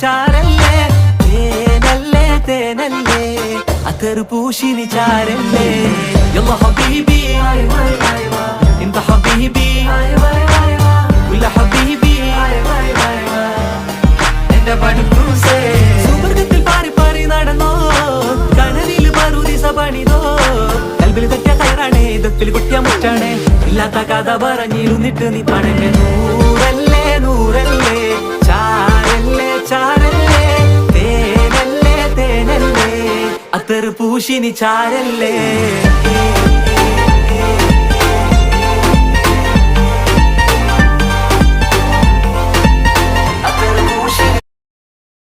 ചാരല്ലേ തേനല്ലേ തേനല്ലേ അത്തറ് പൂശിനി ചാരല്ലേ യല്ലാ ഹബീബി انت حبيبي ولا حبيبي എന്റെ പണിക്കൂസേ സുവർഗത്തിൽ പാറി പാറി നടന്നോ കനലിൽ പറുദിസ പണിതോ കൽബിൽ തട്ടിയ കയറാണേ ദത്തിൽ കുട്ടിയ മുറ്റാണേ ഇല്ലാത്ത കഥ പറഞ്ഞിരുന്നിട്ട് നീ പണങ്ങ നൂറല്ലേ നൂറല്ലേ ചാരല്ലേ ചാരല്ലേ തേനല്ലേ തേനല്ലേ അത്തറ് പൂശിനി ചാരല്ലേ